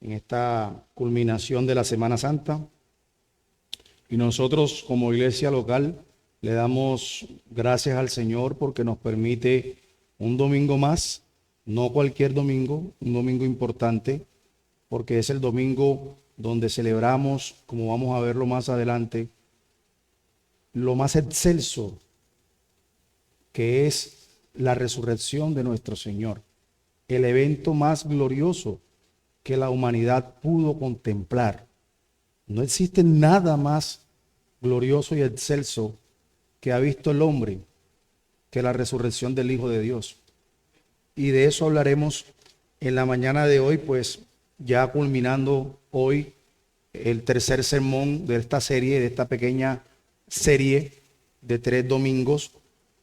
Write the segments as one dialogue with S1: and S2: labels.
S1: en esta culminación de la Semana Santa. Y nosotros como iglesia local le damos gracias al Señor porque nos permite un domingo más, no cualquier domingo, un domingo importante, porque es el domingo donde celebramos, como vamos a verlo más adelante, lo más excelso, que es la resurrección de nuestro Señor, el evento más glorioso que la humanidad pudo contemplar. No existe nada más glorioso y excelso que ha visto el hombre que la resurrección del Hijo de Dios. Y de eso hablaremos en la mañana de hoy, pues ya culminando hoy el tercer sermón de esta serie, de esta pequeña serie de 3 domingos,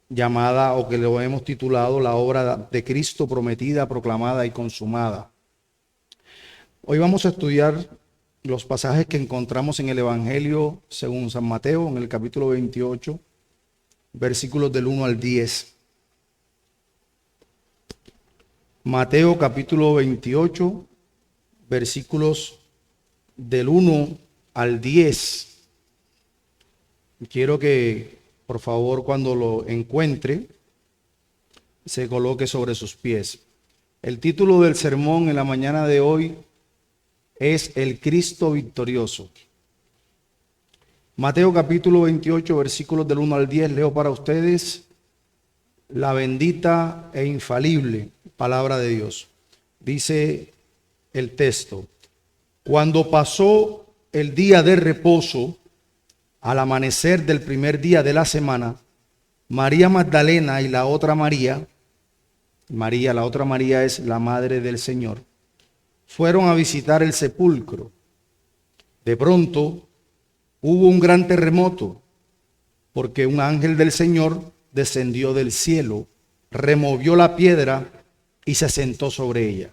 S1: llamada, o que lo hemos titulado, la obra de Cristo prometida, proclamada y consumada. Hoy vamos a estudiar los pasajes que encontramos en el Evangelio según San Mateo, en el capítulo 28, versículos del 1 al 10. Mateo capítulo 28, versículos del 1 al 10. Quiero que, por favor, cuando lo encuentre, se coloque sobre sus pies. El título del sermón en la mañana de hoy es El Cristo victorioso. Mateo capítulo 28, versículos del 1 al 10, leo para ustedes la bendita e infalible palabra de Dios. Dice el texto: cuando pasó el día de reposo, al amanecer del primer día de la semana, María Magdalena y la otra María, la otra María es la madre del Señor, fueron a visitar el sepulcro. De pronto hubo un gran terremoto, porque un ángel del Señor descendió del cielo, removió la piedra y se sentó sobre ella.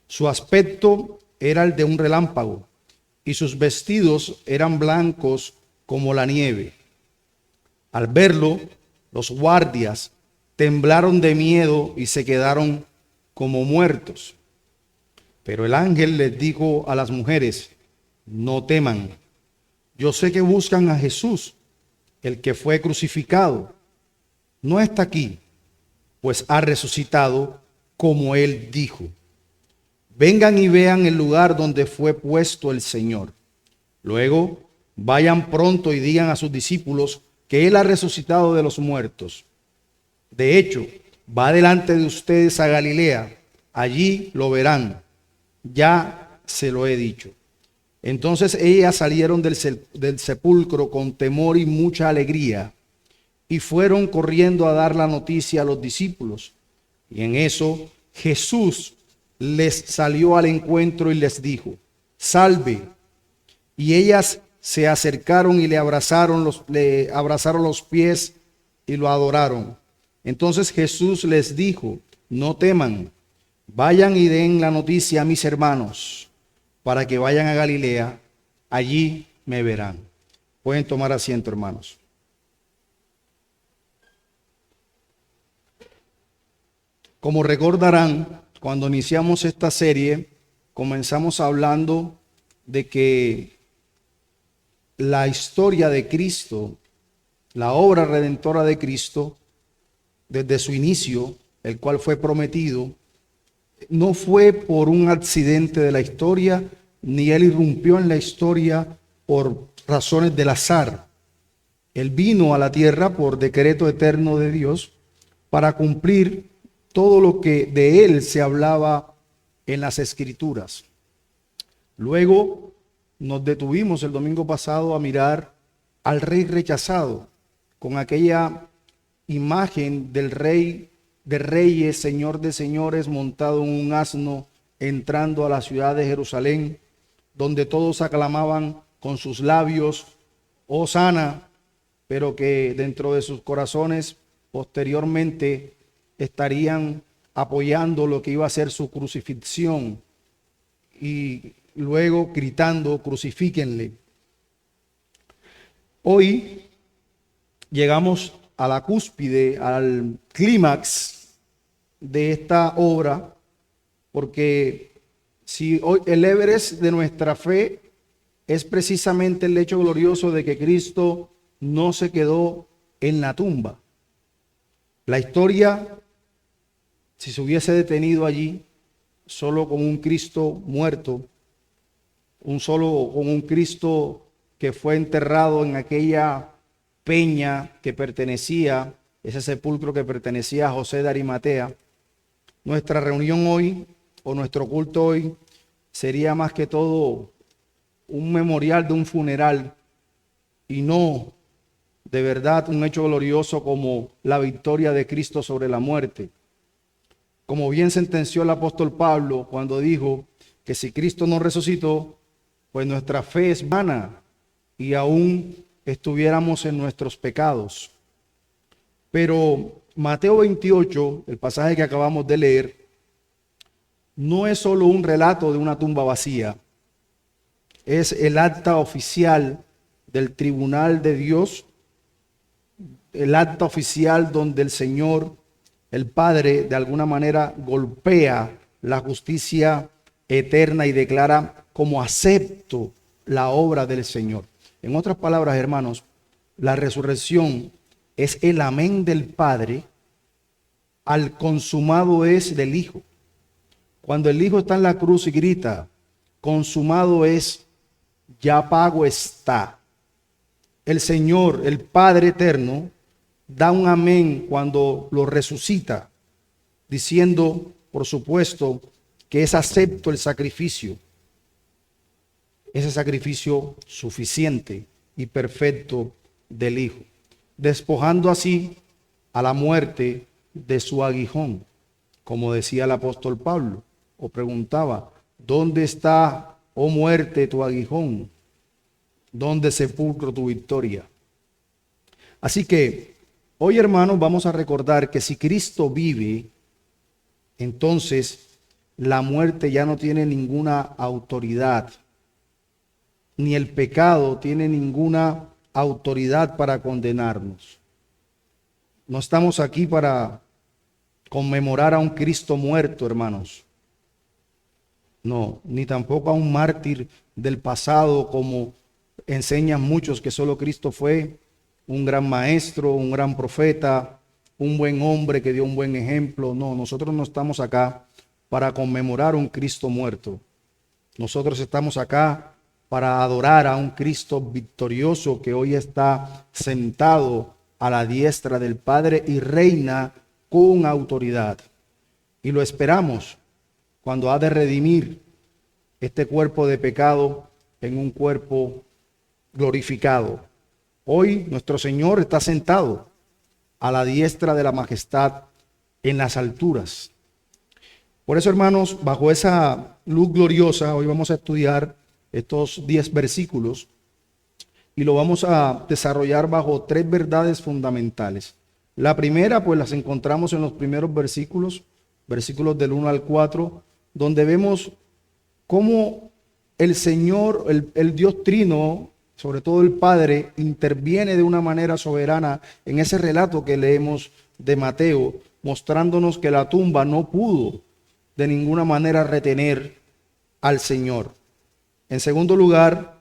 S1: Su aspecto era el de un relámpago, y sus vestidos eran blancos como la nieve. Al verlo, los guardias temblaron de miedo y se quedaron como muertos. Pero el ángel les dijo a las mujeres: no teman, yo sé que buscan a Jesús, el que fue crucificado. No está aquí, pues ha resucitado como él dijo. Vengan y vean el lugar donde fue puesto el Señor. Luego vayan pronto y digan a sus discípulos que él ha resucitado de los muertos. De hecho, va delante de ustedes a Galilea, allí lo verán. Ya se lo he dicho. Entonces ellas salieron del sepulcro con temor y mucha alegría, y fueron corriendo a dar la noticia a los discípulos. Y en eso Jesús les salió al encuentro y les dijo: salve. Y ellas se acercaron y le abrazaron los pies y lo adoraron. Entonces Jesús les dijo: no teman, vayan y den la noticia a mis hermanos, para que vayan a Galilea, allí me verán. Pueden tomar asiento, hermanos. Como recordarán, cuando iniciamos esta serie, comenzamos hablando de que la historia de Cristo, la obra redentora de Cristo, desde su inicio, el cual fue prometido, no fue por un accidente de la historia, ni él irrumpió en la historia por razones del azar. Él vino a la tierra por decreto eterno de Dios para cumplir todo lo que de él se hablaba en las Escrituras. Luego nos detuvimos el domingo pasado a mirar al rey rechazado, con aquella imagen del rey de reyes, señor de señores, montado en un asno, entrando a la ciudad de Jerusalén, donde todos aclamaban con sus labios: Hosana, pero que dentro de sus corazones posteriormente estarían apoyando lo que iba a ser su crucifixión y luego gritando: crucifíquenle. Hoy llegamos a la cúspide, al clímax de esta obra, porque Si hoy el Everest de nuestra fe es precisamente el hecho glorioso de que Cristo no se quedó en la tumba. La historia, si se hubiese detenido allí, solo con un Cristo muerto, con un Cristo que fue enterrado en aquella peña que pertenecía, ese sepulcro que pertenecía a José de Arimatea, nuestra reunión hoy o nuestro culto hoy sería más que todo un memorial de un funeral y no de verdad un hecho glorioso como la victoria de Cristo sobre la muerte. Como bien sentenció el apóstol Pablo cuando dijo que si Cristo no resucitó, pues nuestra fe es vana y aún estuviéramos en nuestros pecados. Pero Mateo 28, el pasaje que acabamos de leer, no es solo un relato de una tumba vacía, es el acta oficial del tribunal de Dios, el acta oficial donde el Señor, el Padre, de alguna manera golpea la justicia eterna y declara como acepto la obra del Señor. En otras palabras, hermanos, la resurrección es el amén del Padre al consumado es del Hijo. Cuando el Hijo está en la cruz y grita, consumado es, ya pago está. El Señor, el Padre eterno, da un amén cuando lo resucita, diciendo, por supuesto, que es acepto el sacrificio, ese sacrificio suficiente y perfecto del Hijo, despojando así a la muerte de su aguijón, como decía el apóstol Pablo, o preguntaba, ¿dónde está, oh muerte, tu aguijón? ¿Dónde sepulcro tu victoria? Así que hoy, hermanos, vamos a recordar que si Cristo vive, entonces la muerte ya no tiene ninguna autoridad, ni el pecado tiene ninguna autoridad para condenarnos. No estamos aquí para conmemorar a un Cristo muerto, hermanos. No, ni tampoco a un mártir del pasado, como enseñan muchos que solo Cristo fue un gran maestro, un gran profeta, un buen hombre que dio un buen ejemplo. No, nosotros no estamos acá para conmemorar a un Cristo muerto. Nosotros estamos acá para adorar a un Cristo victorioso que hoy está sentado a la diestra del Padre y reina con autoridad. Y lo esperamos cuando ha de redimir este cuerpo de pecado en un cuerpo glorificado. Hoy nuestro Señor está sentado a la diestra de la majestad en las alturas. Por eso, hermanos, bajo esa luz gloriosa, hoy vamos a estudiar estos 10 versículos y lo vamos a desarrollar bajo 3 verdades fundamentales. La primera, pues las encontramos en los primeros versículos del 1 al 4, donde vemos cómo el Señor, el Dios Trino, sobre todo el Padre, interviene de una manera soberana en ese relato que leemos de Mateo, mostrándonos que la tumba no pudo de ninguna manera retener al Señor. En segundo lugar,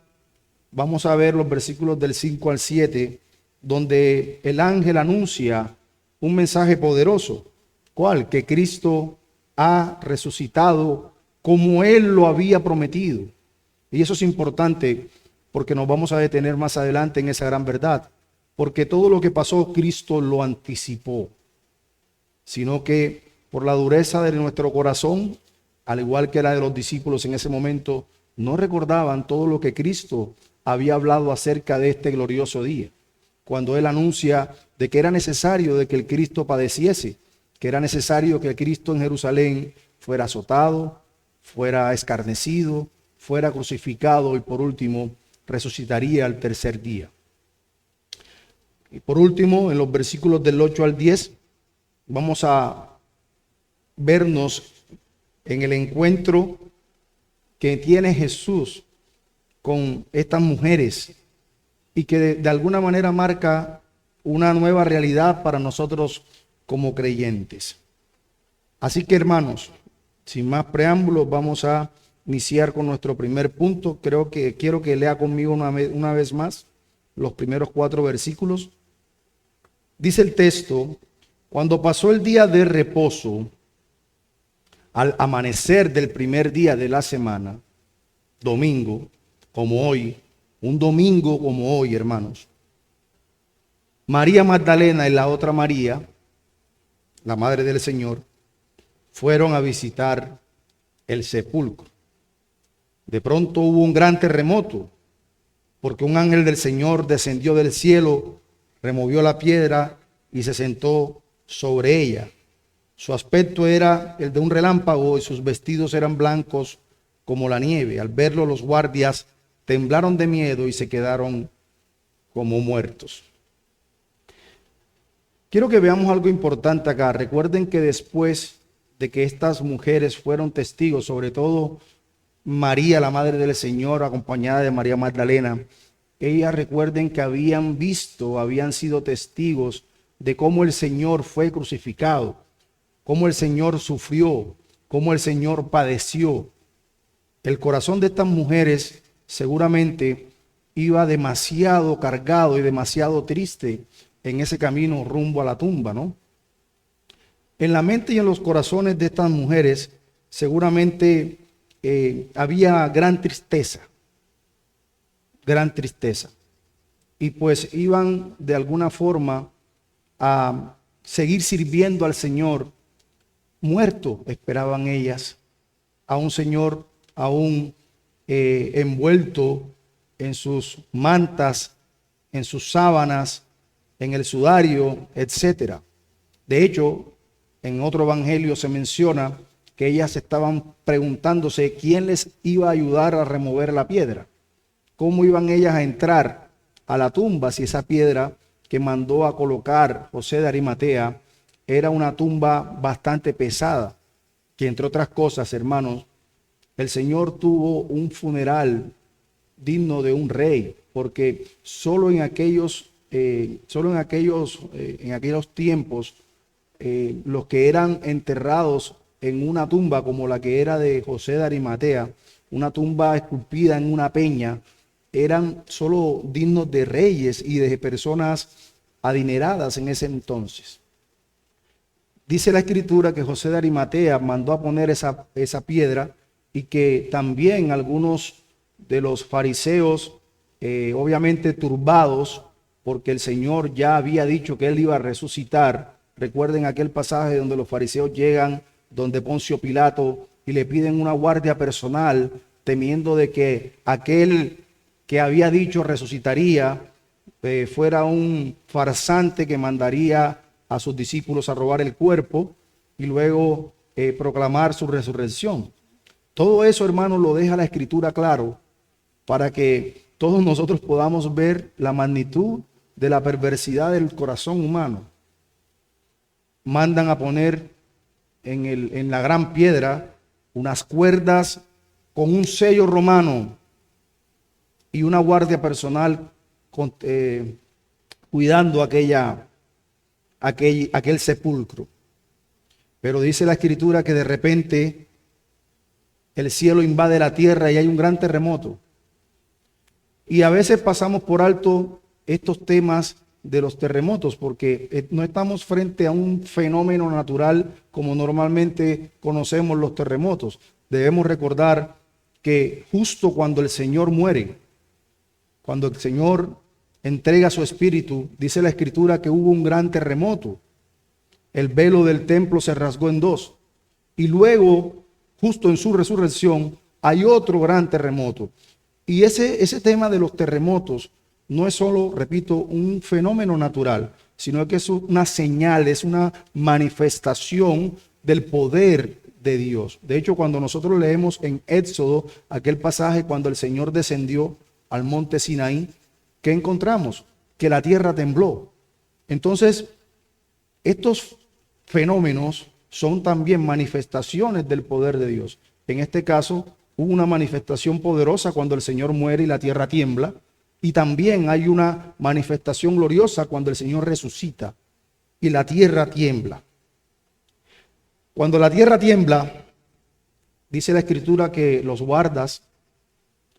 S1: vamos a ver los versículos del 5 al 7, donde el ángel anuncia un mensaje poderoso. ¿Cuál? Que Cristo ha resucitado como Él lo había prometido. Y eso es importante porque nos vamos a detener más adelante en esa gran verdad. Porque todo lo que pasó, Cristo lo anticipó. Sino que por la dureza de nuestro corazón, al igual que la de los discípulos en ese momento, no recordaban todo lo que Cristo había hablado acerca de este glorioso día. Cuando Él anuncia de que era necesario de que el Cristo padeciese, que era necesario que el Cristo en Jerusalén fuera azotado, fuera escarnecido, fuera crucificado y por último resucitaría al tercer día. Y por último, en los versículos del 8 al 10, vamos a vernos en el encuentro que tiene Jesús con estas mujeres y que de alguna manera marca una nueva realidad para nosotros como creyentes. Así que, hermanos, sin más preámbulos, vamos a iniciar con nuestro primer punto. Quiero que lea conmigo una vez más los primeros 4 versículos. Dice el texto: cuando pasó el día de reposo, al amanecer del primer día de la semana, domingo, como hoy, un domingo como hoy, hermanos, María Magdalena y la otra María, la madre del Señor, fueron a visitar el sepulcro. De pronto hubo un gran terremoto, porque un ángel del Señor descendió del cielo, removió la piedra y se sentó sobre ella. Su aspecto era el de un relámpago y sus vestidos eran blancos como la nieve. Al verlo, los guardias temblaron de miedo y se quedaron como muertos. Quiero que veamos algo importante acá. Recuerden que después de que estas mujeres fueron testigos, sobre todo María, la madre del Señor, acompañada de María Magdalena, ellas recuerden que habían sido testigos de cómo el Señor fue crucificado, cómo el Señor sufrió, cómo el Señor padeció. El corazón de estas mujeres seguramente iba demasiado cargado y demasiado triste en ese camino rumbo a la tumba, ¿no? En la mente y en los corazones de estas mujeres seguramente había gran tristeza. Y pues iban de alguna forma a seguir sirviendo al Señor. Muerto esperaban ellas a un Señor aún envuelto en sus mantas, en sus sábanas, en el sudario, etcétera. De hecho, en otro evangelio se menciona que ellas estaban preguntándose quién les iba a ayudar a remover la piedra. ¿Cómo iban ellas a entrar a la tumba si esa piedra que mandó a colocar José de Arimatea era una tumba bastante pesada? Que entre otras cosas, hermanos, el Señor tuvo un funeral digno de un rey, porque solo en aquellos tiempos, los que eran enterrados en una tumba como la que era de José de Arimatea, una tumba esculpida en una peña, eran solo dignos de reyes y de personas adineradas en ese entonces. Dice la Escritura que José de Arimatea mandó a poner esa piedra, y que también algunos de los fariseos, obviamente turbados, porque el Señor ya había dicho que él iba a resucitar. Recuerden aquel pasaje donde los fariseos llegan donde Poncio Pilato y le piden una guardia personal, temiendo de que aquel que había dicho resucitaría fuera un farsante que mandaría a sus discípulos a robar el cuerpo y luego proclamar su resurrección. Todo eso, hermanos, lo deja la Escritura claro para que todos nosotros podamos ver la magnitud de la perversidad del corazón humano. Mandan a poner en la gran piedra unas cuerdas con un sello romano y una guardia personal cuidando aquel sepulcro. Pero dice la Escritura que de repente el cielo invade la tierra y hay un gran terremoto. Y a veces pasamos por alto estos temas de los terremotos porque no estamos frente a un fenómeno natural como normalmente conocemos los terremotos. Debemos recordar que justo cuando el Señor muere, cuando el Señor entrega su espíritu, dice la Escritura que hubo un gran terremoto. El velo del templo se rasgó en dos. Y luego, justo en su resurrección, hay otro gran terremoto. Y ese tema de los terremotos no es solo, repito, un fenómeno natural, sino que es una señal, es una manifestación del poder de Dios. De hecho, cuando nosotros leemos en Éxodo aquel pasaje cuando el Señor descendió al monte Sinaí, ¿qué encontramos? Que la tierra tembló. Entonces, estos fenómenos son también manifestaciones del poder de Dios. En este caso, hubo una manifestación poderosa cuando el Señor muere y la tierra tiembla. Y también hay una manifestación gloriosa cuando el Señor resucita y la tierra tiembla. Cuando la tierra tiembla, Dice la Escritura que los guardas,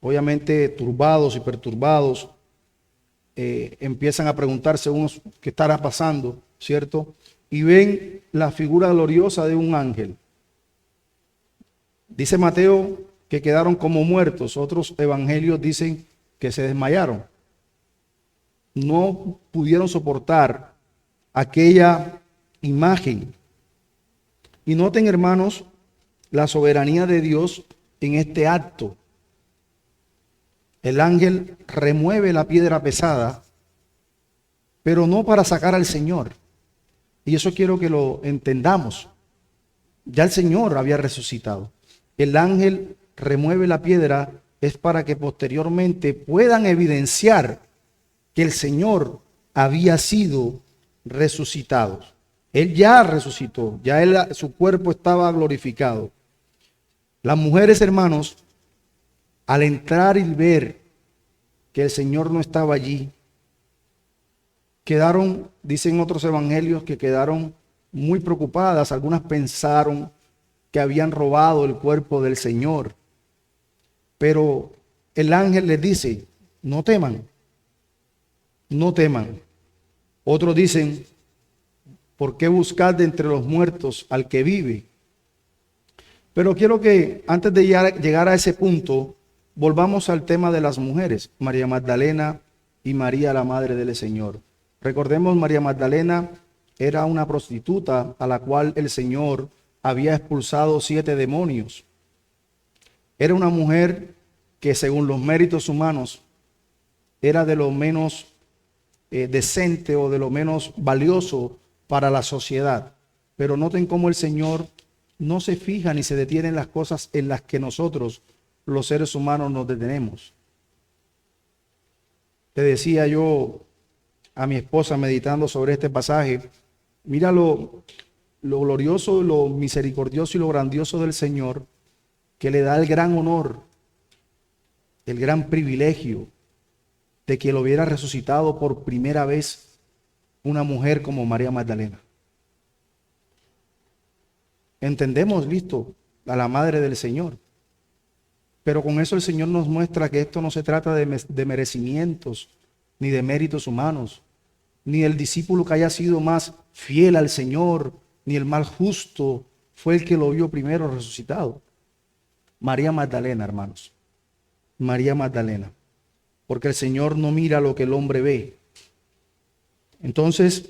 S1: obviamente turbados y perturbados, empiezan a preguntarse unos qué estará pasando, ¿cierto? Y ven la figura gloriosa de un ángel. Dice Mateo que quedaron como muertos, otros evangelios dicen que se desmayaron. No pudieron soportar aquella imagen. Y noten, hermanos, la soberanía de Dios en este acto. El ángel remueve la piedra pesada, pero no para sacar al Señor. Y eso quiero que lo entendamos. Ya el Señor había resucitado. El ángel remueve la piedra es para que posteriormente puedan evidenciar que el Señor había sido resucitado. Él ya resucitó, ya su cuerpo estaba glorificado. Las mujeres, hermanos, al entrar y ver que el Señor no estaba allí, quedaron, dicen otros evangelios, que quedaron muy preocupadas. Algunas pensaron que habían robado el cuerpo del Señor. Pero el ángel les dice, no teman, no teman. Otros dicen, ¿por qué buscar de entre los muertos al que vive? Pero quiero que antes de llegar a ese punto, volvamos al tema de las mujeres, María Magdalena y María, la madre del Señor. Recordemos, María Magdalena era una prostituta a la cual el Señor había expulsado 7 demonios. Era una mujer que, según los méritos humanos, era de lo menos decente o de lo menos valioso para la sociedad. Pero noten cómo el Señor no se fija ni se detiene en las cosas en las que nosotros, los seres humanos, nos detenemos. Le decía yo a mi esposa meditando sobre este pasaje, mira lo glorioso, lo misericordioso y lo grandioso del Señor, que le da el gran honor, el gran privilegio de que lo hubiera resucitado por primera vez una mujer como María Magdalena. Entendemos, listo, a la madre del Señor. Pero con eso el Señor nos muestra que esto no se trata de merecimientos, ni de méritos humanos, ni el discípulo que haya sido más fiel al Señor, ni el más justo fue el que lo vio primero resucitado. María Magdalena, hermanos. María Magdalena. Porque el Señor no mira lo que el hombre ve. Entonces,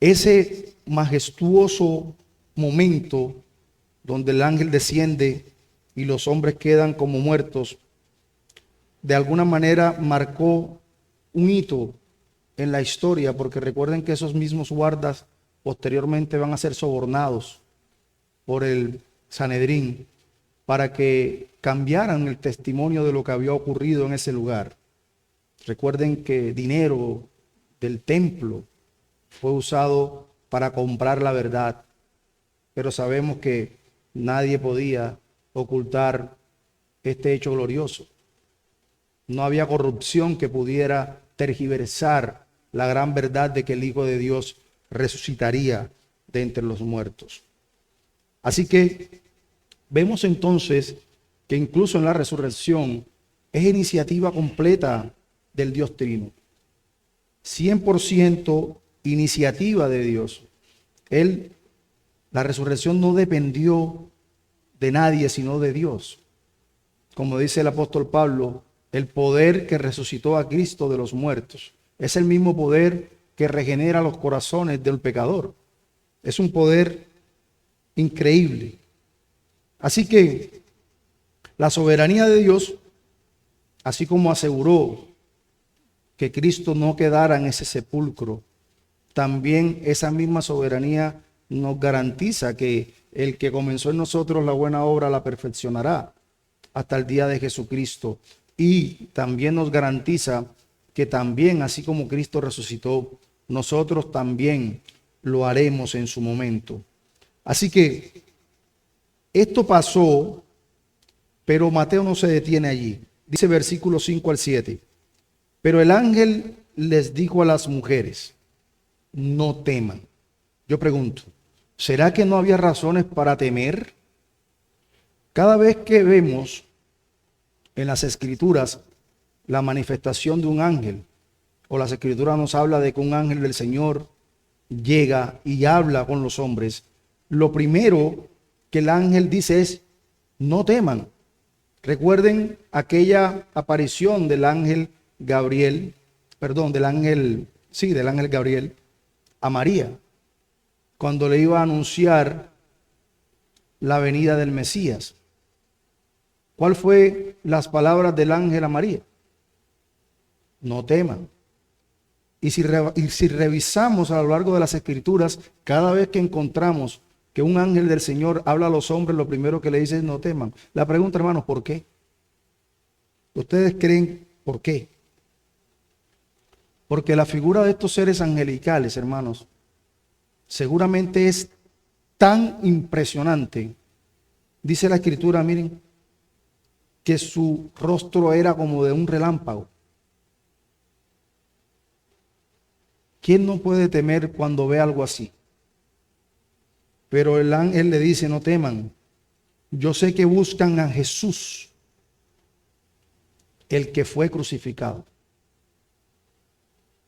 S1: ese majestuoso momento donde el ángel desciende y los hombres quedan como muertos, de alguna manera marcó un hito en la historia, porque recuerden que esos mismos guardas posteriormente van a ser sobornados por el Sanedrín para que cambiaran el testimonio de lo que había ocurrido en ese lugar. Recuerden que dinero del templo fue usado para comprar la verdad, pero sabemos que nadie podía ocultar este hecho glorioso. No había corrupción que pudiera tergiversar la gran verdad de que el Hijo de Dios resucitaría de entre los muertos. Así que vemos entonces que incluso en la resurrección es iniciativa completa del Dios Trino. 100% iniciativa de Dios. La resurrección no dependió de nadie sino de Dios. Como dice el apóstol Pablo, el poder que resucitó a Cristo de los muertos es el mismo poder que regenera los corazones del pecador. Es un poder increíble. Así que la soberanía de Dios, así como aseguró que Cristo no quedara en ese sepulcro, también esa misma soberanía nos garantiza que el que comenzó en nosotros la buena obra la perfeccionará hasta el día de Jesucristo. Y también nos garantiza que también, así como Cristo resucitó, nosotros también lo haremos en su momento. Así que esto pasó, pero Mateo no se detiene allí. Dice versículos 5 al 7. Pero el ángel les dijo a las mujeres, no teman. Yo pregunto, ¿Será que no había razones para temer? Cada vez que vemos en las Escrituras la manifestación de un ángel, o las Escrituras nos habla de que un ángel del Señor llega y habla con los hombres, lo primero que el ángel dice es: no teman. Recuerden aquella aparición del ángel Gabriel, del ángel Gabriel a María, cuando le iba a anunciar la venida del Mesías. ¿Cuál fue las palabras del ángel a María? No teman. Y si revisamos a lo largo de las Escrituras, cada vez que encontramos que un ángel del Señor habla a los hombres, lo primero que le dice es: no teman. La pregunta, hermanos, ¿por qué? ¿Ustedes creen por qué? Porque la figura de estos seres angelicales, hermanos, seguramente es tan impresionante. Dice la Escritura, miren, que su rostro era como de un relámpago. ¿Quién no puede temer cuando ve algo así? Pero el ángel le dice: no teman. Yo sé que buscan a Jesús, el que fue crucificado.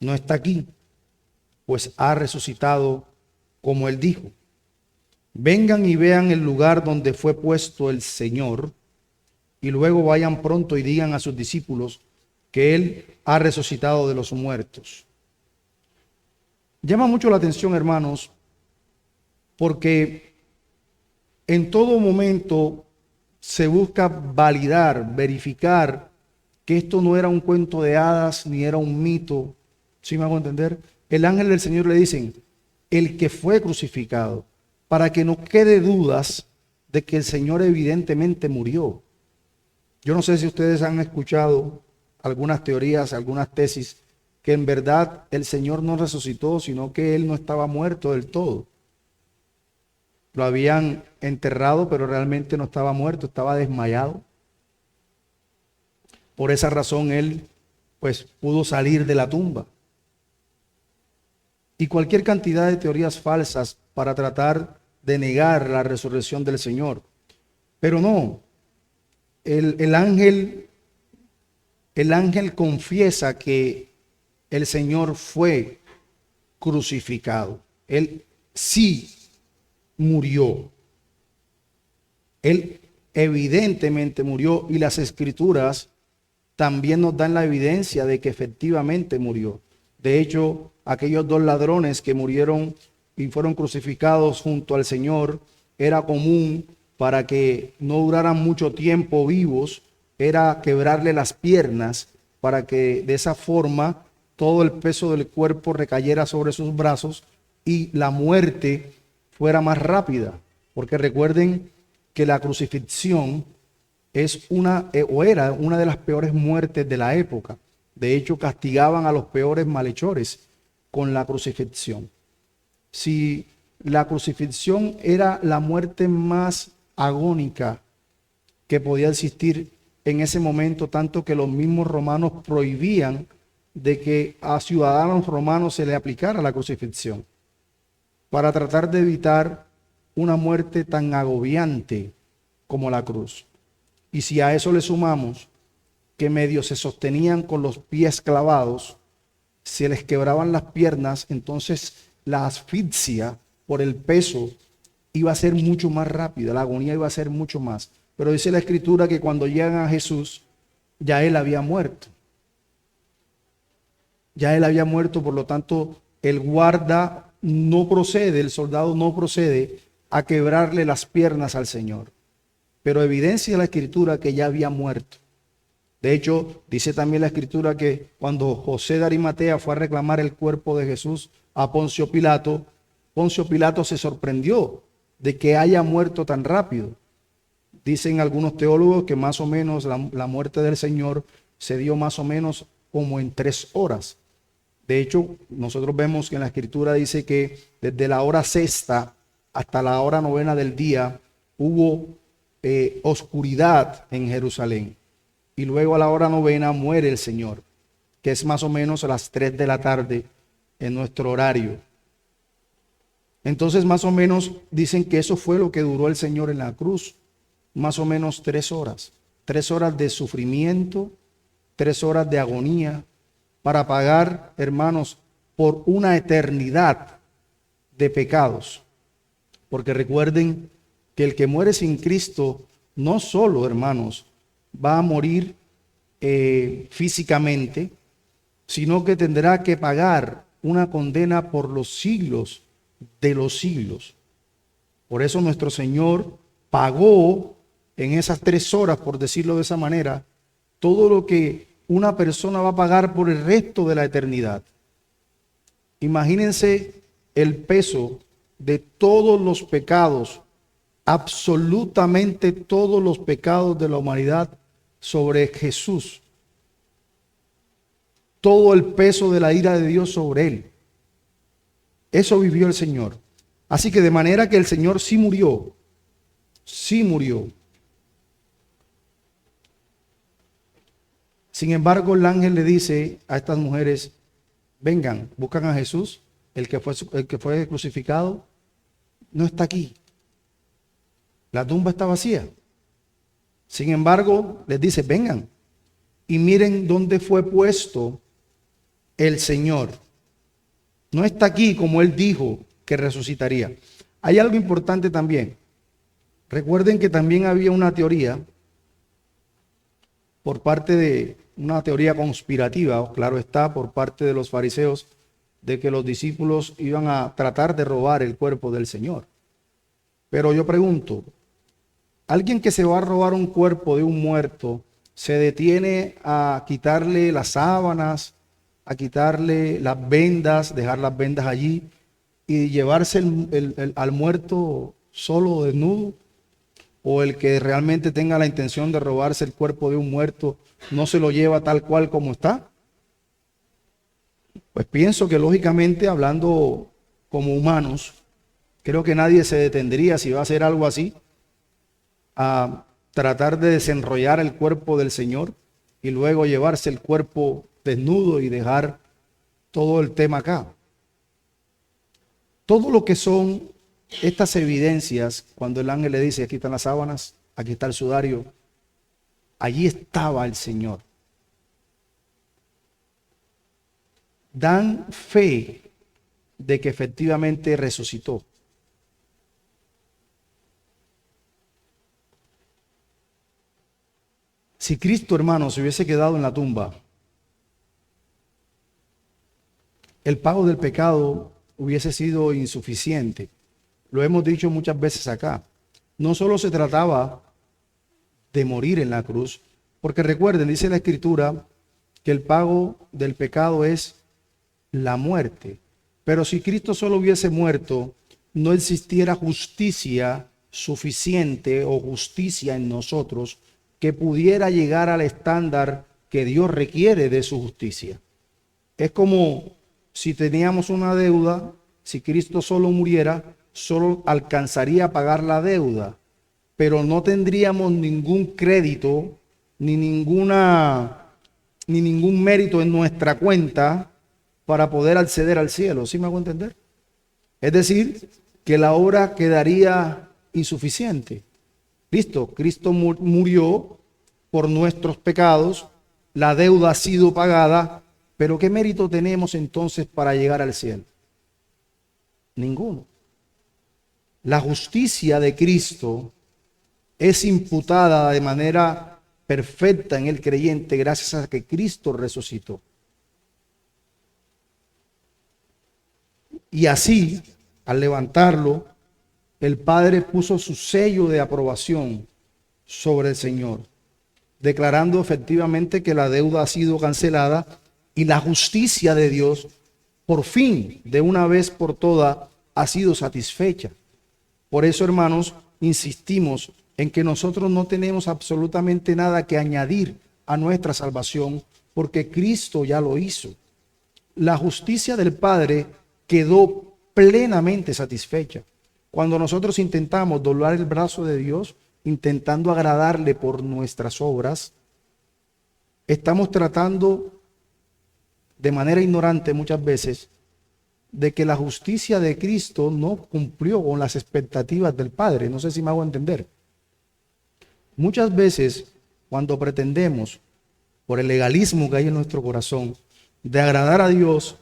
S1: No está aquí, pues ha resucitado como él dijo. Vengan y vean el lugar donde fue puesto el Señor, y luego vayan pronto y digan a sus discípulos que él ha resucitado de los muertos. Llama mucho la atención, hermanos, porque en todo momento se busca validar, verificar que esto no era un cuento de hadas ni era un mito. ¿Sí me hago entender? El ángel del Señor le dicen: el que fue crucificado, para que no quede dudas de que el Señor evidentemente murió. Yo no sé si ustedes han escuchado algunas teorías, algunas tesis, que en verdad el Señor no resucitó, sino que Él no estaba muerto del todo. Lo habían enterrado, pero realmente no estaba muerto, estaba desmayado. Por esa razón Él, pues, pudo salir de la tumba. Y cualquier cantidad de teorías falsas para tratar de negar la resurrección del Señor. Pero no, el ángel confiesa que el Señor fue crucificado. Él sí murió. Él evidentemente murió, y las Escrituras también nos dan la evidencia de que efectivamente murió. De hecho, aquellos dos ladrones que murieron y fueron crucificados junto al Señor, era común, para que no duraran mucho tiempo vivos, era quebrarle las piernas para que de esa forma todo el peso del cuerpo recayera sobre sus brazos y la muerte fuera más rápida. Porque recuerden que la crucifixión es era una de las peores muertes de la época. De hecho, castigaban a los peores malhechores con la crucifixión. Si la crucifixión era la muerte más agónica que podía existir en ese momento, tanto que los mismos romanos prohibían de que a ciudadanos romanos se le aplicara la crucifixión, para tratar de evitar una muerte tan agobiante como la cruz. Y si a eso le sumamos que medio se sostenían con los pies clavados, se les quebraban las piernas, entonces la asfixia por el peso iba a ser mucho más rápida, la agonía iba a ser mucho más. Pero dice la Escritura que cuando llegan a Jesús, ya él había muerto. Ya él había muerto, por lo tanto, el guarda no procede, el soldado no procede a quebrarle las piernas al Señor. Pero evidencia la Escritura que ya había muerto. De hecho, dice también la Escritura que cuando José de Arimatea fue a reclamar el cuerpo de Jesús a Poncio Pilato se sorprendió de que haya muerto tan rápido. Dicen algunos teólogos que más o menos la muerte del Señor se dio más o menos como en 3 horas. De hecho, nosotros vemos que en la Escritura dice que desde la hora sexta hasta la hora novena del día hubo oscuridad en Jerusalén. Y luego a la hora novena muere el Señor, que es más o menos a las 3 de la tarde en nuestro horario. Entonces, más o menos dicen que eso fue lo que duró el Señor en la cruz, más o menos 3 horas. 3 horas de sufrimiento, 3 horas de agonía, para pagar, hermanos, por una eternidad de pecados. Porque recuerden que el que muere sin Cristo, no solo, hermanos, va a morir físicamente, sino que tendrá que pagar una condena por los siglos de los siglos. Por eso nuestro Señor pagó en esas 3 horas, por decirlo de esa manera, todo lo que una persona va a pagar por el resto de la eternidad. Imagínense el peso de todos los pecados, absolutamente todos los pecados de la humanidad sobre Jesús. Todo el peso de la ira de Dios sobre él. Eso vivió el Señor. Así que de manera que el Señor sí murió. Sí murió. Sin embargo, el ángel le dice a estas mujeres, vengan, buscan a Jesús, el que fue crucificado, no está aquí. La tumba está vacía. Sin embargo, les dice, vengan y miren dónde fue puesto el Señor. No está aquí como Él dijo que resucitaría. Hay algo importante también. Recuerden que también había una teoría por parte de una teoría conspirativa, claro está, por parte de los fariseos, de que los discípulos iban a tratar de robar el cuerpo del Señor. Pero yo pregunto, ¿alguien que se va a robar un cuerpo de un muerto se detiene a quitarle las sábanas, a quitarle las vendas, dejar las vendas allí y llevarse al muerto solo desnudo? ¿O el que realmente tenga la intención de robarse el cuerpo de un muerto no se lo lleva tal cual como está? Pues pienso que lógicamente, hablando como humanos, creo que nadie se detendría, si va a hacer algo así, a tratar de desenrollar el cuerpo del Señor y luego llevarse el cuerpo desnudo y dejar todo el tema acá. Todo lo que son estas evidencias, cuando el ángel le dice, aquí están las sábanas, aquí está el sudario, allí estaba el Señor. Dan fe de que efectivamente resucitó. Si Cristo, hermano, se hubiese quedado en la tumba, el pago del pecado hubiese sido insuficiente. Lo hemos dicho muchas veces acá. No solo se trataba de morir en la cruz, porque recuerden, dice la Escritura, que el pago del pecado es la muerte. Pero si Cristo solo hubiese muerto, no existiera justicia suficiente o justicia en nosotros que pudiera llegar al estándar que Dios requiere de su justicia. Es como si teníamos una deuda, si Cristo solo muriera, solo alcanzaría a pagar la deuda, pero no tendríamos ningún crédito ni ningún mérito en nuestra cuenta para poder acceder al cielo. ¿Sí me hago entender? Es decir, que la obra quedaría insuficiente. Listo, Cristo murió por nuestros pecados, la deuda ha sido pagada, pero ¿qué mérito tenemos entonces para llegar al cielo? Ninguno. La justicia de Cristo es imputada de manera perfecta en el creyente gracias a que Cristo resucitó. Y así, al levantarlo, el Padre puso su sello de aprobación sobre el Señor, declarando efectivamente que la deuda ha sido cancelada y la justicia de Dios, por fin, de una vez por todas, ha sido satisfecha. Por eso, hermanos, insistimos en que nosotros no tenemos absolutamente nada que añadir a nuestra salvación, porque Cristo ya lo hizo. La justicia del Padre quedó plenamente satisfecha. Cuando nosotros intentamos doblar el brazo de Dios, intentando agradarle por nuestras obras, estamos tratando de manera ignorante muchas veces de que la justicia de Cristo no cumplió con las expectativas del Padre. No sé si me hago entender. Muchas veces, cuando pretendemos, por el legalismo que hay en nuestro corazón, de agradar a Dios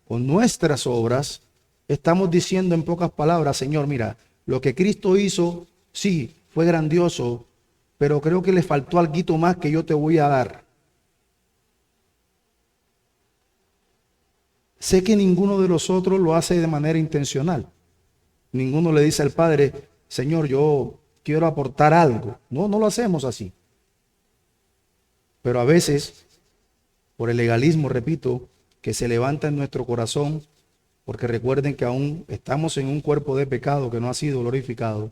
S1: con nuestras obras, estamos diciendo en pocas palabras: Señor, mira, lo que Cristo hizo, sí, fue grandioso, pero creo que le faltó algo más que yo te voy a dar. Sé que ninguno de nosotros lo hace de manera intencional. Ninguno le dice al Padre: Señor, yo quiero aportar algo. No, no lo hacemos así. Pero a veces, por el legalismo, repito, que se levanta en nuestro corazón, porque recuerden que aún estamos en un cuerpo de pecado que no ha sido glorificado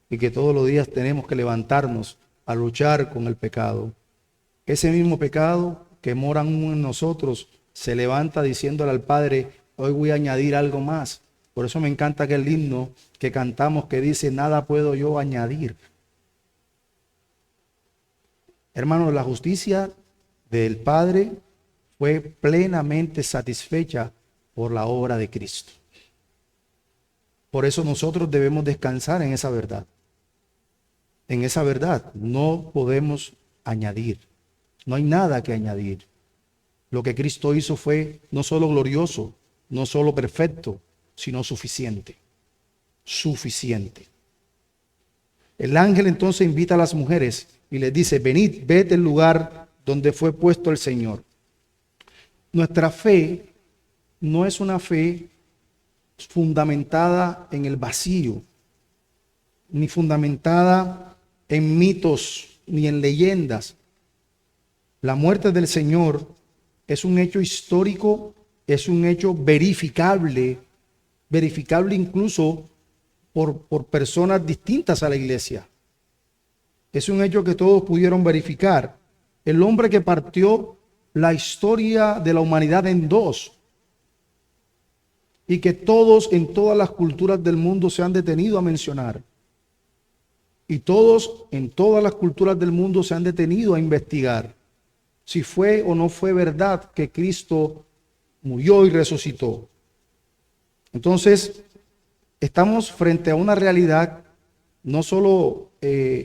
S1: y que todos los días tenemos que levantarnos a luchar con el pecado. Ese mismo pecado que mora aún en nosotros se levanta diciéndole al Padre: hoy voy a añadir algo más. Por eso me encanta aquel himno que cantamos que dice: nada puedo yo añadir. Hermanos, la justicia del Padre fue plenamente satisfecha por la obra de Cristo. Por eso nosotros debemos descansar en esa verdad. En esa verdad no podemos añadir. No hay nada que añadir. Lo que Cristo hizo fue no solo glorioso, no solo perfecto, sino suficiente. Suficiente. El ángel entonces invita a las mujeres y les dice: venid, ved el lugar donde fue puesto el Señor. Nuestra fe no es una fe fundamentada en el vacío, ni fundamentada en mitos, ni en leyendas. La muerte del Señor es un hecho histórico, es un hecho verificable incluso por personas distintas a la iglesia. Es un hecho que todos pudieron verificar. El hombre que partió la historia de la humanidad en dos, y que todos en todas las culturas del mundo se han detenido a mencionar. Y todos en todas las culturas del mundo se han detenido a investigar si fue o no fue verdad que Cristo murió y resucitó. Entonces, estamos frente a una realidad no solo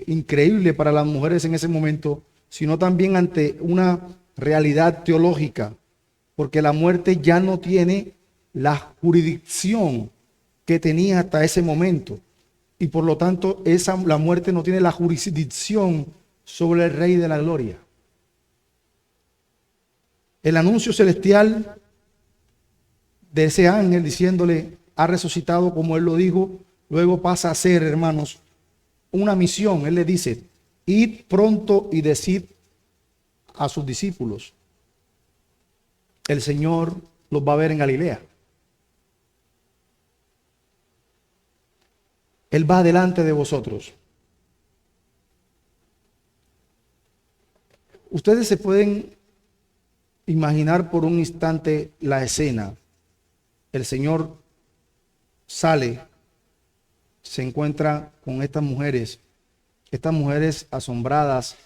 S1: increíble para las mujeres en ese momento, sino también ante una realidad teológica, porque la muerte ya no tiene la jurisdicción que tenía hasta ese momento, y por lo tanto la muerte no tiene la jurisdicción sobre el Rey de la Gloria. El anuncio celestial de ese ángel diciéndole: ha resucitado como él lo dijo, luego pasa a ser, hermanos, una misión. Él le dice: id pronto y decid a sus discípulos, el Señor los va a ver en Galilea. Él va delante de vosotros. Ustedes se pueden imaginar por un instante la escena. El Señor sale, se encuentra con estas mujeres asombradas.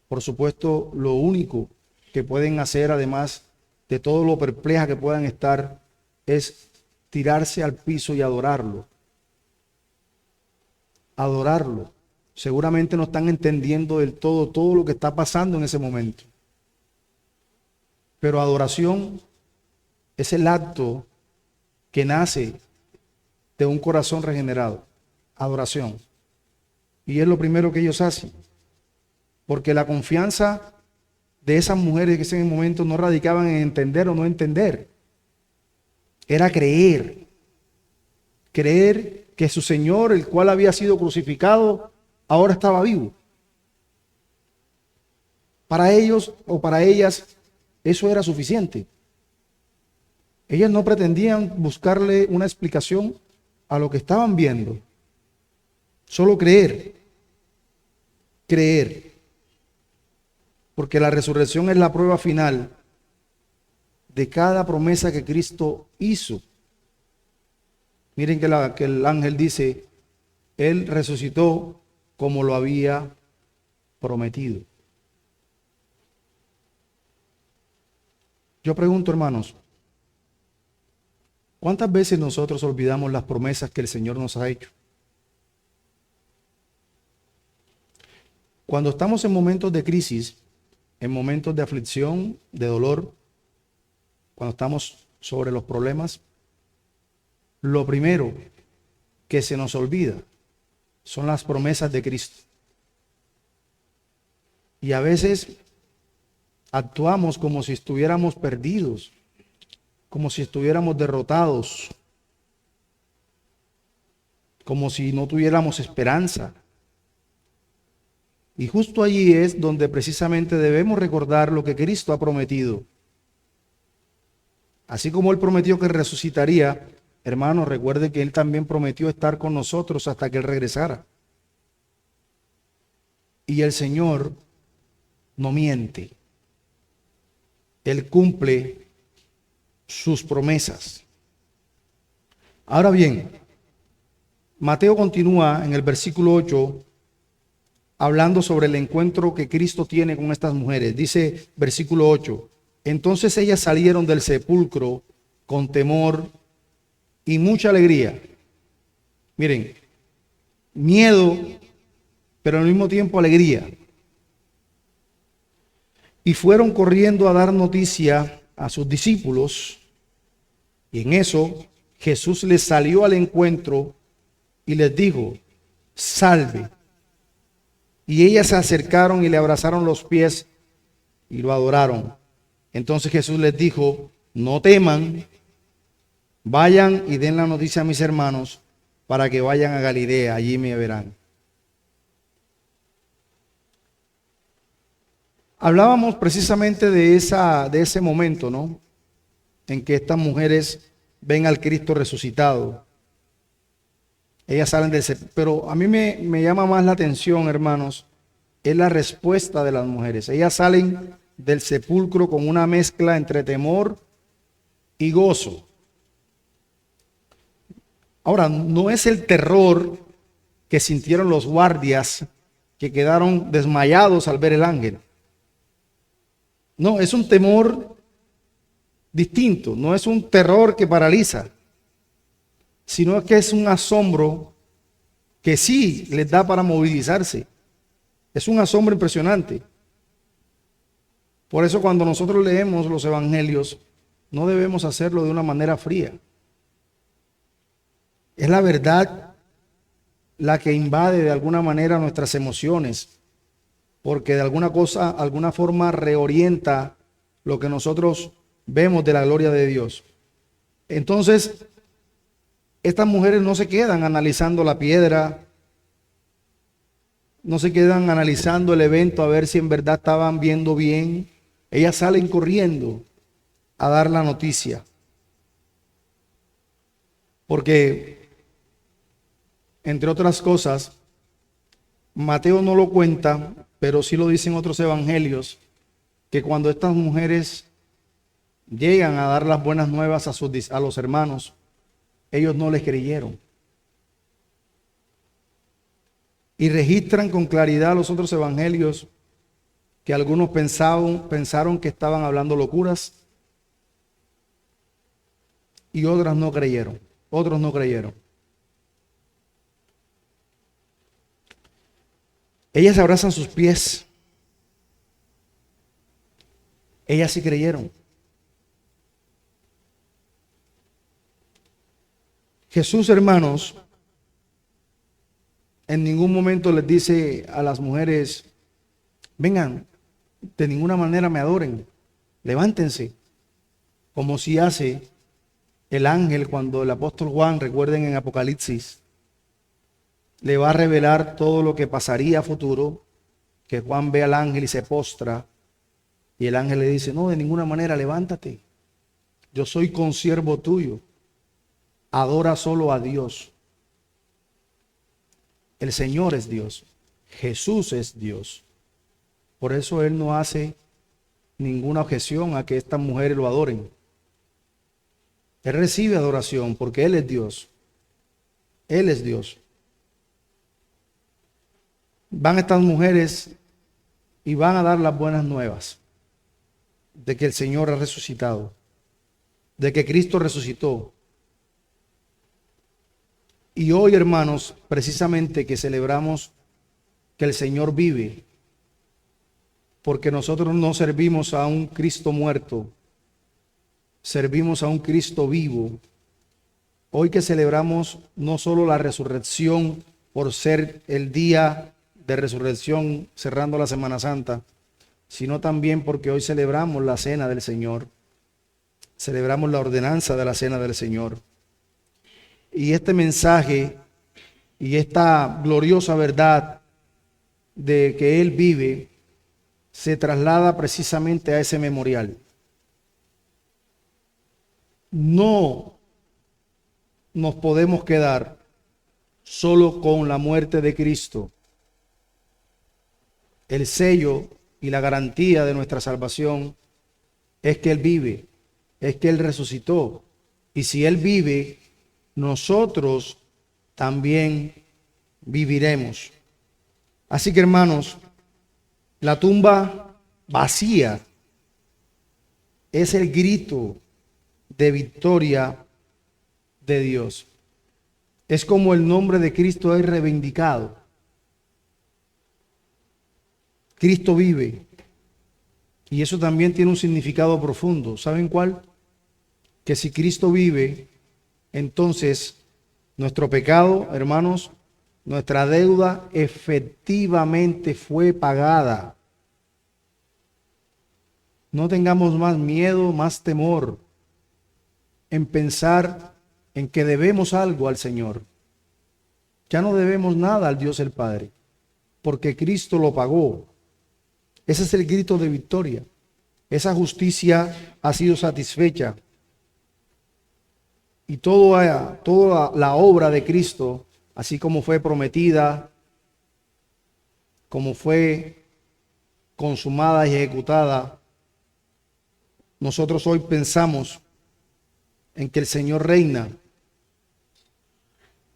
S1: Por supuesto, lo único que pueden hacer, además de todo lo perpleja que puedan estar, es tirarse al piso y adorarlo. Adorarlo. Seguramente no están entendiendo del todo lo que está pasando en ese momento. Pero adoración es el acto que nace de un corazón regenerado. Adoración. Y es lo primero que ellos hacen. Porque la confianza de esas mujeres que en ese momento no radicaban en entender o no entender. Era creer. Creer que su Señor, el cual había sido crucificado, ahora estaba vivo. Para ellos o para ellas eso era suficiente. Ellas no pretendían buscarle una explicación a lo que estaban viendo. Solo creer. Creer. Porque la resurrección es la prueba final de cada promesa que Cristo hizo. Miren que el ángel dice: Él resucitó como lo había prometido. Yo pregunto, hermanos, ¿Cuántas veces nosotros olvidamos las promesas que el Señor nos ha hecho? Cuando estamos en momentos de crisis, en momentos de aflicción, de dolor, cuando estamos sobre los problemas, lo primero que se nos olvida son las promesas de Cristo. Y a veces actuamos como si estuviéramos perdidos, como si estuviéramos derrotados, como si no tuviéramos esperanza. Y justo allí es donde precisamente debemos recordar lo que Cristo ha prometido. Así como Él prometió que resucitaría, hermanos, recuerden que Él también prometió estar con nosotros hasta que Él regresara. Y el Señor no miente. Él cumple sus promesas. Ahora bien, Mateo continúa en el versículo 8 hablando sobre el encuentro que Cristo tiene con estas mujeres. Dice versículo 8, entonces ellas salieron del sepulcro con temor y mucha alegría. Miren, miedo, pero al mismo tiempo alegría. Y fueron corriendo a dar noticia a sus discípulos. Y en eso Jesús les salió al encuentro y les dijo, salve. Y ellas se acercaron y le abrazaron los pies y lo adoraron. Entonces Jesús les dijo, no teman, vayan y den la noticia a mis hermanos para que vayan a Galilea, allí me verán. Hablábamos precisamente de ese momento, ¿no? En que estas mujeres ven al Cristo resucitado. Ellas salen del sepulcro, pero a mí me llama más la atención, hermanos, es la respuesta de las mujeres. Ellas salen del sepulcro con una mezcla entre temor y gozo. Ahora, no es el terror que sintieron los guardias que quedaron desmayados al ver el ángel. No, es un temor distinto, no es un terror que paraliza, sino que es un asombro que sí les da para movilizarse. Es un asombro impresionante. Por eso cuando nosotros leemos los evangelios, no debemos hacerlo de una manera fría. Es la verdad la que invade de alguna manera nuestras emociones, porque de alguna forma reorienta lo que nosotros vemos de la gloria de Dios. Entonces, estas mujeres no se quedan analizando la piedra, no se quedan analizando el evento a ver si en verdad estaban viendo bien. Ellas salen corriendo a dar la noticia. Porque, entre otras cosas, Mateo no lo cuenta, pero sí lo dicen otros evangelios, que cuando estas mujeres llegan a dar las buenas nuevas a los hermanos, ellos no les creyeron. Y registran con claridad los otros evangelios que algunos pensaron que estaban hablando locuras y otros no creyeron. Ellas abrazan sus pies. Ellas sí creyeron. Jesús, hermanos, en ningún momento les dice a las mujeres, vengan, de ninguna manera me adoren, levántense, como si hace el ángel cuando el apóstol Juan, recuerden en Apocalipsis, le va a revelar todo lo que pasaría a futuro, que Juan ve al ángel y se postra, y el ángel le dice, no, de ninguna manera, levántate, yo soy consiervo tuyo, adora solo a Dios. El Señor es Dios, Jesús es Dios. Por eso Él no hace ninguna objeción a que estas mujeres lo adoren. Él recibe adoración porque Él es Dios. Él es Dios. Van estas mujeres y van a dar las buenas nuevas de que el Señor ha resucitado, de que Cristo resucitó. Y hoy, hermanos, precisamente que celebramos que el Señor vive, porque nosotros no servimos a un Cristo muerto, servimos a un Cristo vivo. Hoy que celebramos no solo la resurrección por ser el día de resurrección cerrando la Semana Santa, sino también porque hoy celebramos la cena del Señor, celebramos la ordenanza de la cena del Señor. Y este mensaje y esta gloriosa verdad de que Él vive se traslada precisamente a ese memorial. No nos podemos quedar solo con la muerte de Cristo. El sello y la garantía de nuestra salvación es que Él vive, es que Él resucitó. Y si Él vive, nosotros también viviremos. Así que, hermanos, la tumba vacía es el grito de victoria de Dios. Es como el nombre de Cristo es reivindicado. Cristo vive. Y eso también tiene un significado profundo. ¿Saben cuál? Que si Cristo vive, entonces nuestro pecado, hermanos, nuestra deuda efectivamente fue pagada. No tengamos más miedo, más temor en pensar en que debemos algo al Señor. Ya no debemos nada al Dios el Padre, porque Cristo lo pagó. Ese es el grito de victoria. Esa justicia ha sido satisfecha. Y toda la obra de Cristo, así como fue prometida, como fue consumada y ejecutada, nosotros hoy pensamos en que el Señor reina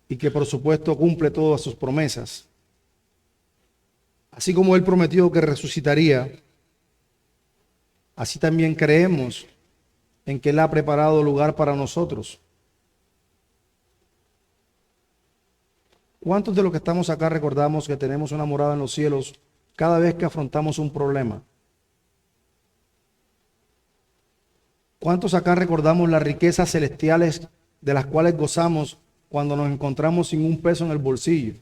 S1: y que por supuesto cumple todas sus promesas. Así como Él prometió que resucitaría, así también creemos en que Él ha preparado lugar para nosotros. ¿Cuántos de los que estamos acá recordamos que tenemos una morada en los cielos cada vez que afrontamos un problema? ¿Cuántos acá recordamos las riquezas celestiales de las cuales gozamos cuando nos encontramos sin un peso en el bolsillo?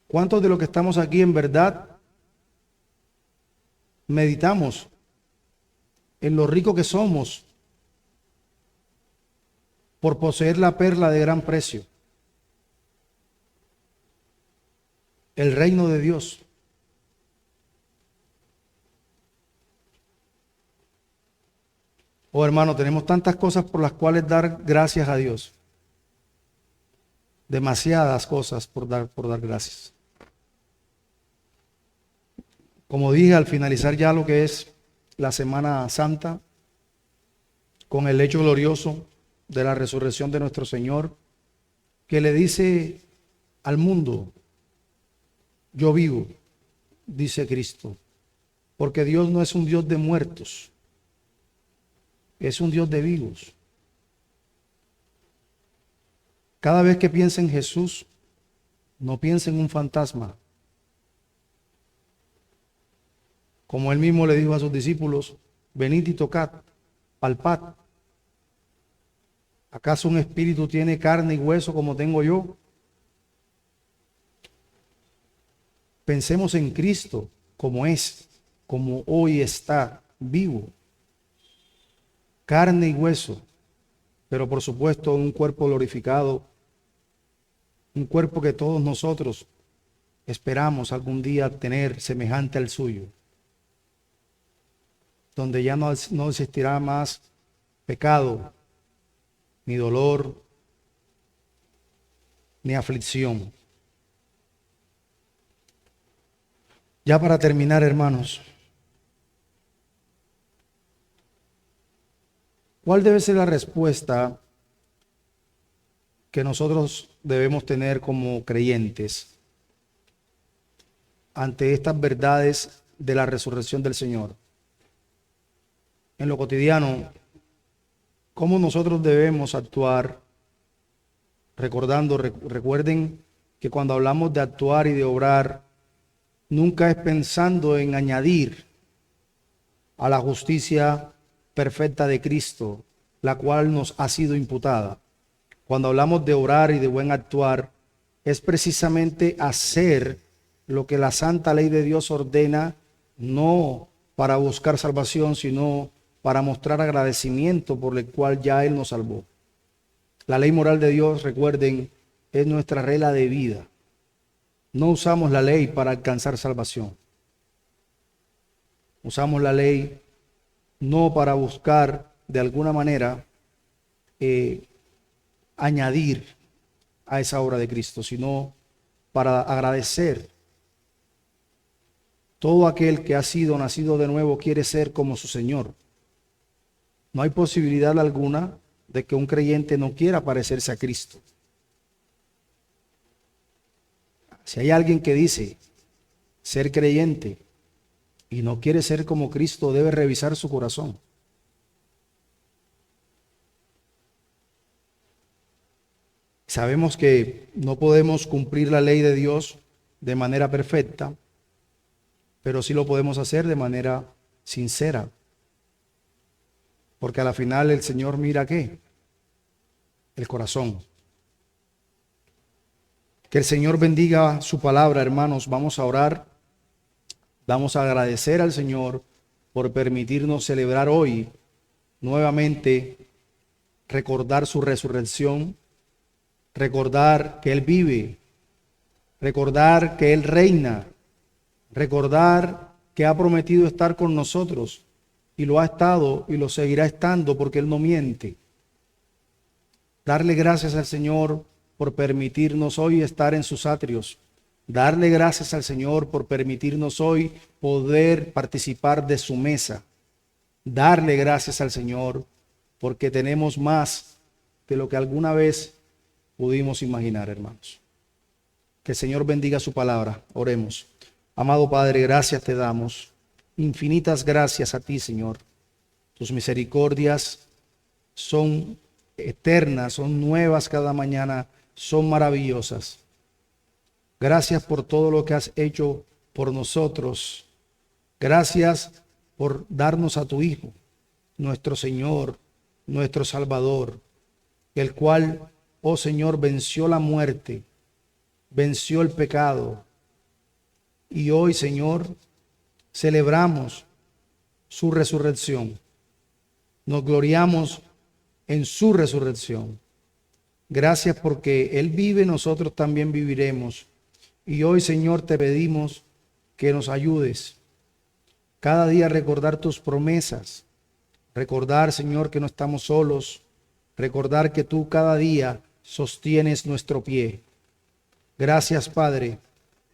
S1: ¿Cuántos de los que estamos aquí en verdad meditamos en lo rico que somos por poseer la perla de gran precio, el reino de Dios? Oh, hermano, tenemos tantas cosas por las cuales dar gracias a Dios. Demasiadas cosas por dar gracias. Como dije, al finalizar ya lo que es la Semana Santa, con el hecho glorioso de la resurrección de nuestro Señor, que le dice al mundo: yo vivo, dice Cristo, porque Dios no es un Dios de muertos, es un Dios de vivos. Cada vez que piense en Jesús, no piense en un fantasma. Como Él mismo le dijo a sus discípulos: venid y tocad, palpad. ¿Acaso un espíritu tiene carne y hueso como tengo yo? Pensemos en Cristo como es, como hoy está, vivo. Carne y hueso, pero por supuesto un cuerpo glorificado, un cuerpo que todos nosotros esperamos algún día tener semejante al suyo, donde ya no existirá más pecado, ni dolor, ni aflicción. Ya para terminar, hermanos, ¿cuál debe ser la respuesta que nosotros debemos tener como creyentes ante estas verdades de la resurrección del Señor? En lo cotidiano, ¿Cómo nosotros debemos actuar? Recuerden que cuando hablamos de actuar y de obrar, nunca es pensando en añadir a la justicia perfecta de Cristo, la cual nos ha sido imputada. Cuando hablamos de orar y de buen actuar, es precisamente hacer lo que la santa ley de Dios ordena, no para buscar salvación, sino para mostrar agradecimiento por el cual ya Él nos salvó. La ley moral de Dios, recuerden, es nuestra regla de vida. No usamos la ley para alcanzar salvación. Usamos la ley no para buscar de alguna manera añadir a esa obra de Cristo, sino para agradecer. Todo aquel que ha sido nacido de nuevo quiere ser como su Señor. No hay posibilidad alguna de que un creyente no quiera parecerse a Cristo. Si hay alguien que dice ser creyente y no quiere ser como Cristo, debe revisar su corazón. Sabemos que no podemos cumplir la ley de Dios de manera perfecta, pero sí lo podemos hacer de manera sincera. Porque a la final el Señor mira ¿qué? El corazón. Que el Señor bendiga su palabra, hermanos. Vamos a orar. Vamos a agradecer al Señor por permitirnos celebrar hoy nuevamente, recordar su resurrección, recordar que Él vive, recordar que Él reina, recordar que ha prometido estar con nosotros y lo ha estado y lo seguirá estando porque Él no miente. Darle gracias al Señor por permitirnos hoy estar en sus atrios. Darle gracias al Señor por permitirnos hoy poder participar de su mesa. Darle gracias al Señor porque tenemos más de lo que alguna vez pudimos imaginar, hermanos. Que el Señor bendiga su palabra. Oremos. Amado Padre, gracias te damos. Infinitas gracias a ti, Señor. Tus misericordias son eternas, son nuevas cada mañana, son maravillosas. Gracias por todo lo que has hecho por nosotros. Gracias por darnos a tu Hijo, nuestro Señor, nuestro Salvador, el cual, oh Señor, venció la muerte, venció el pecado. Y hoy, Señor, celebramos su resurrección. Nos gloriamos en su resurrección. Gracias porque Él vive, nosotros también viviremos. Y hoy, Señor, te pedimos que nos ayudes cada día a recordar tus promesas. Recordar, Señor, que no estamos solos. Recordar que tú cada día sostienes nuestro pie. Gracias, Padre,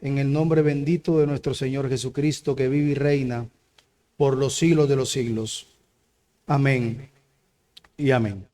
S1: en el nombre bendito de nuestro Señor Jesucristo, que vive y reina por los siglos de los siglos. Amén y amén.